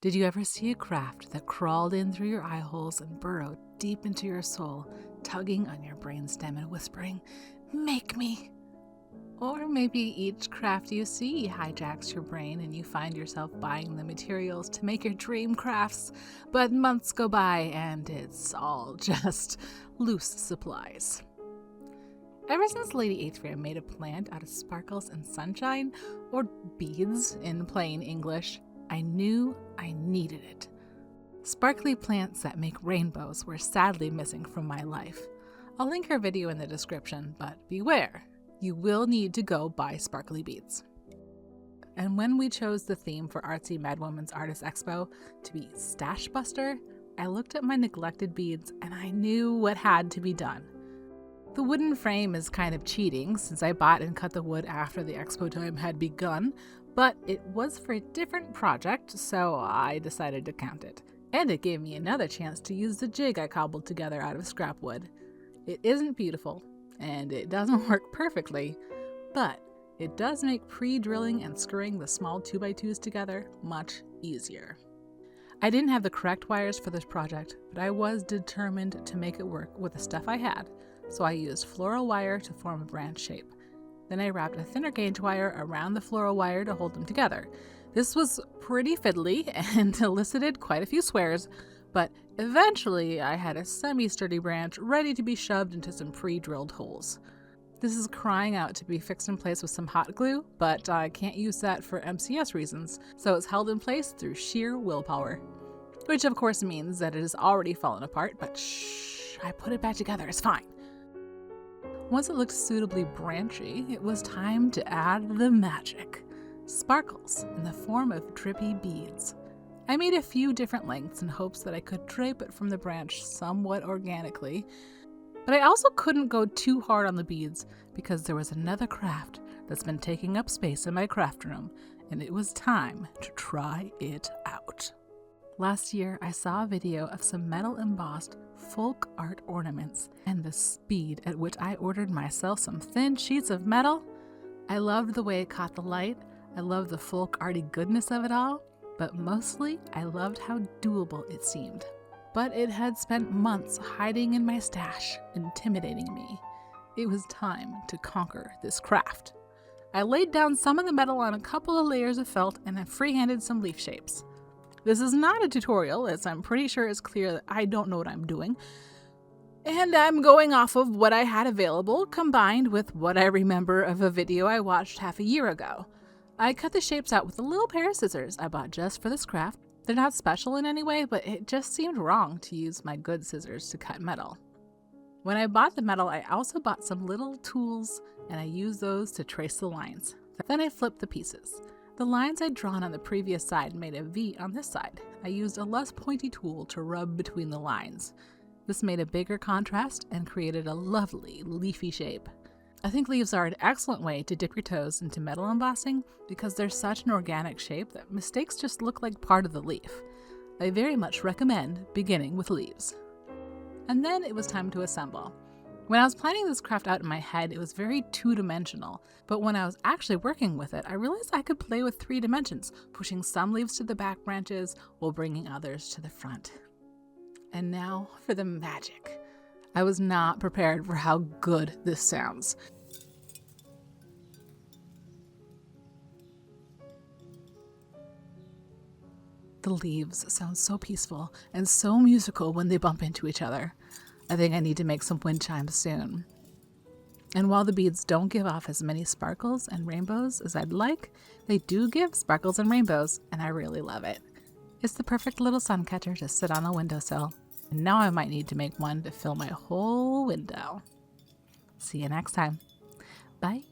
Did you ever see a craft that crawled in through your eye holes and burrowed deep into your soul, tugging on your brainstem and whispering, "Make me"? Or maybe each craft you see hijacks your brain and you find yourself buying the materials to make your dream crafts, but months go by and it's all just loose supplies. Ever since Lady Aethria made a plant out of sparkles and sunshine, or beads in plain English, I knew I needed it. Sparkly plants that make rainbows were sadly missing from my life. I'll link her video in the description, but beware, you will need to go buy sparkly beads. And when we chose the theme for Artsy Madwoman's Artist Expo to be Stash Buster, I looked at my neglected beads and I knew what had to be done. The wooden frame is kind of cheating since I bought and cut the wood after the expo time had begun, but it was for a different project, so I decided to count it. And it gave me another chance to use the jig I cobbled together out of scrap wood. It isn't beautiful, and it doesn't work perfectly, but it does make pre-drilling and screwing the small 2x2s together much easier. I didn't have the correct wires for this project, but I was determined to make it work with the stuff I had, so I used floral wire to form a branch shape. Then I wrapped a thinner gauge wire around the floral wire to hold them together. This was pretty fiddly and elicited quite a few swears, but eventually I had a semi-sturdy branch ready to be shoved into some pre-drilled holes. This is crying out to be fixed in place with some hot glue, but I can't use that for MCS reasons, so it's held in place through sheer willpower. Which of course means that it has already fallen apart, but shh, I put it back together, it's fine. Once it looked suitably branchy, it was time to add the magic. Sparkles in the form of drippy beads. I made a few different lengths in hopes that I could drape it from the branch somewhat organically, but I also couldn't go too hard on the beads because there was another craft that's been taking up space in my craft room, and it was time to try it out. Last year, I saw a video of some metal embossed folk art ornaments, and the speed at which I ordered myself some thin sheets of metal. I loved the way it caught the light, I loved the folk arty goodness of it all, but mostly I loved how doable it seemed. But it had spent months hiding in my stash, intimidating me. It was time to conquer this craft. I laid down some of the metal on a couple of layers of felt and I freehanded some leaf shapes. This is not a tutorial, as I'm pretty sure it's clear that I don't know what I'm doing. And I'm going off of what I had available, combined with what I remember of a video I watched half a year ago. I cut the shapes out with a little pair of scissors I bought just for this craft. They're not special in any way, but it just seemed wrong to use my good scissors to cut metal. When I bought the metal, I also bought some little tools, and I used those to trace the lines. Then I flipped the pieces. The lines I'd drawn on the previous side made a V on this side. I used a less pointy tool to rub between the lines. This made a bigger contrast and created a lovely leafy shape. I think leaves are an excellent way to dip your toes into metal embossing because they're such an organic shape that mistakes just look like part of the leaf. I very much recommend beginning with leaves. And then it was time to assemble. When I was planning this craft out in my head, it was very two-dimensional, but when I was actually working with it, I realized I could play with 3 dimensions, pushing some leaves to the back branches while bringing others to the front. And now for the magic. I was not prepared for how good this sounds. The leaves sound so peaceful and so musical when they bump into each other. I think I need to make some wind chimes soon. And while the beads don't give off as many sparkles and rainbows as I'd like, they do give sparkles and rainbows, and I really love it. It's the perfect little sun catcher to sit on a windowsill. And now I might need to make one to fill my whole window. See you next time. Bye.